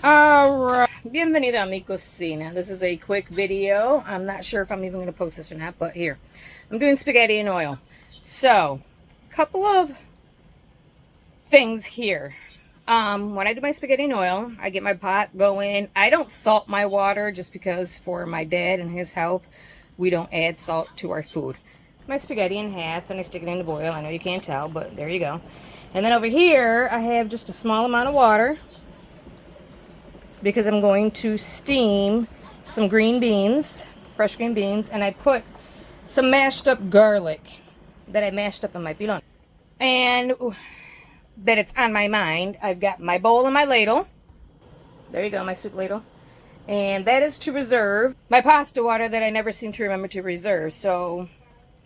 Alright, bienvenido a mi cocina. This is a quick video. I'm not sure if I'm even going to post this or not, but here. I'm doing spaghetti in oil. So, a couple of things here. When I do my spaghetti in oil, I get my pot going. I don't salt my water just because for my dad and his health, we don't add salt to our food. My spaghetti in half and I stick it in the boil. I know you can't tell, but there you go. And then over here, I have just a small amount of water, because I'm going to steam some green beans, fresh green beans, and I put some mashed up garlic that I mashed up in my pilon. And that it's on my mind, I've got my bowl and my ladle. There you go, my soup ladle. And that is to reserve my pasta water that I never seem to remember to reserve. So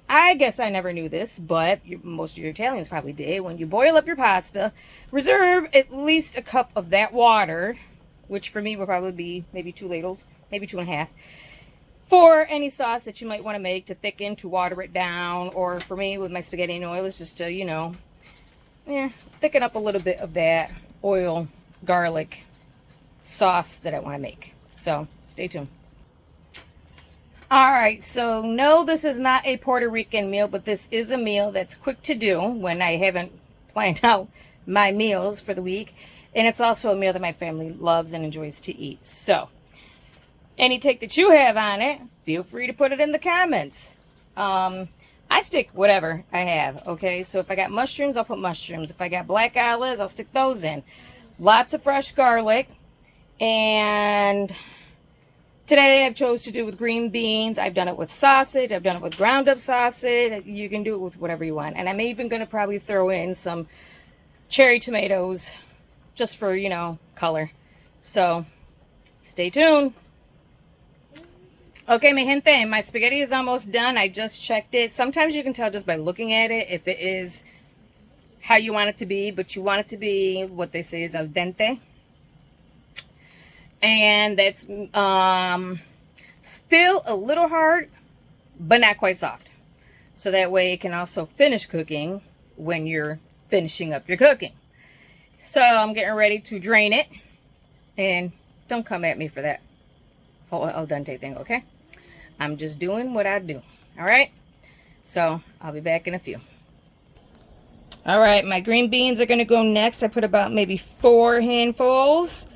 I guess I never knew this, but most of your Italians probably did. When you boil up your pasta, reserve at least a cup of that water, which for me will probably be maybe 2 ladles, maybe 2.5, for any sauce that you might want to make, to thicken, to water it down, or for me with my spaghetti and oil, it's just to, you know, thicken up a little bit of that oil, garlic sauce that I want to make. So stay tuned. All right, so no, this is not a Puerto Rican meal, but this is a meal that's quick to do when I haven't planned out my meals for the week. And it's also a meal that my family loves and enjoys to eat. So, any take that you have on it, feel free to put it in the comments. I stick whatever I have, okay? So if I got mushrooms, I'll put mushrooms. If I got black olives, I'll stick those in. Lots of fresh garlic. And today I've chose to do with green beans. I've done it with sausage. I've done it with ground up sausage. You can do it with whatever you want. And I'm even going to probably throw in some cherry tomatoes, just for, you know, color. So, stay tuned. Okay, mi gente, my spaghetti is almost done. I just checked it. Sometimes you can tell just by looking at it if it is how you want it to be, but you want it to be what they say is al dente. And that's still a little hard, but not quite soft. So that way it can also finish cooking when you're finishing up your cooking. So I'm getting ready to drain it, and don't come at me for that whole al dente thing, okay? I'm just doing what I do, all right? So I'll be back in a few. All right, my green beans are gonna go next. I put about maybe 4 handfuls.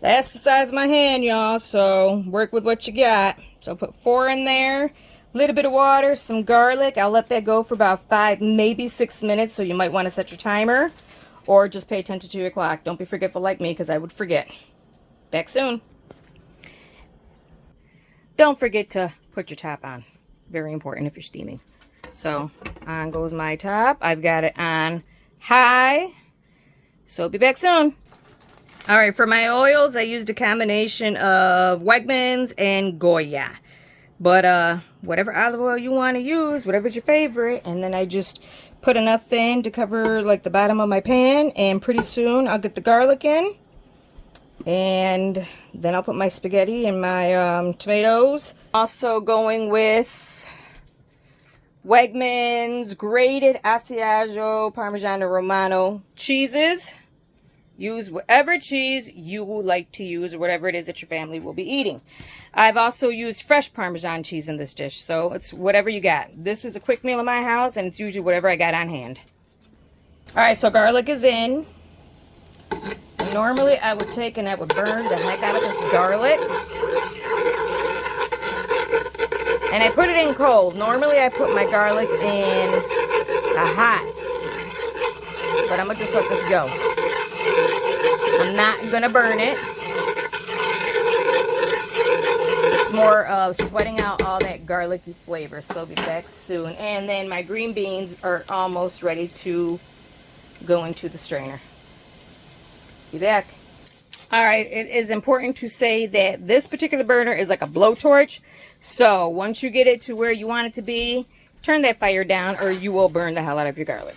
That's the size of my hand, y'all, so work with what you got. So I'll put 4 in there, a little bit of water, some garlic. I'll let that go for about 5, maybe 6 minutes, so you might want to set your timer. Or just pay attention to your clock. Don't be forgetful like me, because I would forget. Back soon. Don't forget to put your top on. Very important if you're steaming. So, on goes my top. I've got it on high. So, be back soon. Alright, for my oils, I used a combination of Wegmans and Goya. But, whatever olive oil you want to use, whatever's your favorite. And then I just put enough in to cover like the bottom of my pan, and pretty soon I'll get the garlic in, and then I'll put my spaghetti and my tomatoes. Also going with Wegmans grated Asiago Parmigiano Romano cheeses. Use whatever cheese you would like to use, or whatever it is that your family will be eating. I've also used fresh Parmesan cheese in this dish, so it's whatever you got. This is a quick meal in my house, and it's usually whatever I got on hand. Alright, so garlic is in. Normally I would take and I would burn the heck out of this garlic. And I put it in cold. Normally I put my garlic in a hot. But I'm going to just let this go. I'm not going to burn it. It's more of sweating out all that garlicky flavor. So I'll be back soon. And then my green beans are almost ready to go into the strainer. Be back. Alright, it is important to say that this particular burner is like a blowtorch. So once you get it to where you want it to be, turn that fire down or you will burn the hell out of your garlic.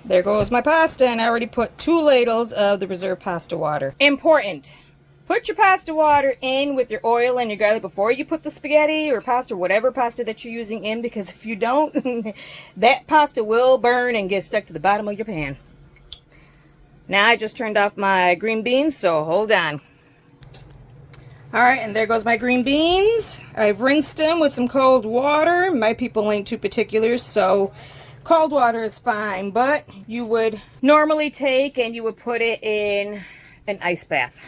There goes my pasta, and I already put 2 ladles of the reserved pasta water. Important. Put your pasta water in with your oil and your garlic before you put the spaghetti or pasta, whatever pasta that you're using in, because if you don't, that pasta will burn and get stuck to the bottom of your pan. Now I just turned off my green beans, so hold on. All right, and there goes my green beans. I've rinsed them with some cold water. My people ain't too particular, so cold water is fine, but you would normally take and you would put it in an ice bath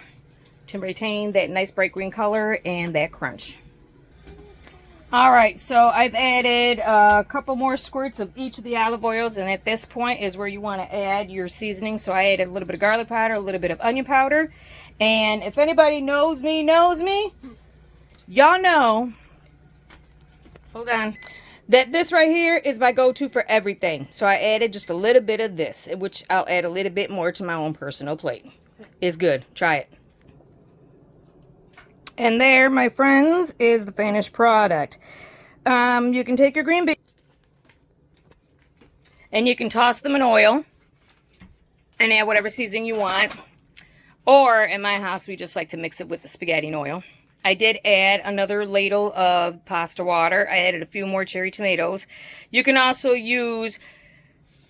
to retain that nice bright green color and that crunch. All right, so I've added a couple more squirts of each of the olive oils, and at this point is where you want to add your seasoning. So I added a little bit of garlic powder, a little bit of onion powder, and if anybody knows me, y'all know, hold on, that this right here is my go-to for everything. So I added just a little bit of this, which I'll add a little bit more to my own personal plate. It's good. Try it. And there, my friends, is the finished product. You can take your green beans and you can toss them in oil and add whatever seasoning you want. Or in my house, we just like to mix it with the spaghetti oil. I did add another ladle of pasta water. I added a few more cherry tomatoes. You can also use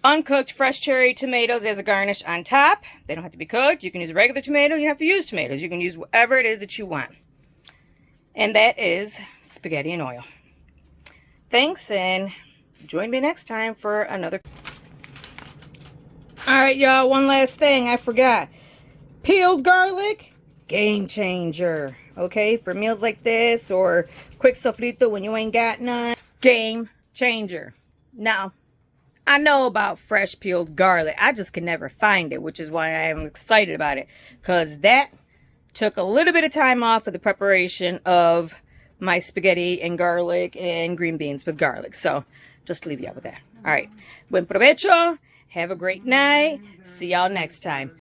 uncooked fresh cherry tomatoes as a garnish on top. They don't have to be cooked. You can use a regular tomato. You don't have to use tomatoes. You can use whatever it is that you want. And that is spaghetti and oil. Thanks, and join me next time for another. All right, y'all, one last thing I forgot. Peeled garlic, game changer. Okay, for meals like this or quick sofrito when you ain't got none. Game changer. Now, I know about fresh peeled garlic. I just can never find it, which is why I am excited about it. Because that took a little bit of time off of the preparation of my spaghetti and garlic and green beans with garlic. So, just to leave you out with that. All right. Buen provecho. Have a great night. See y'all next time.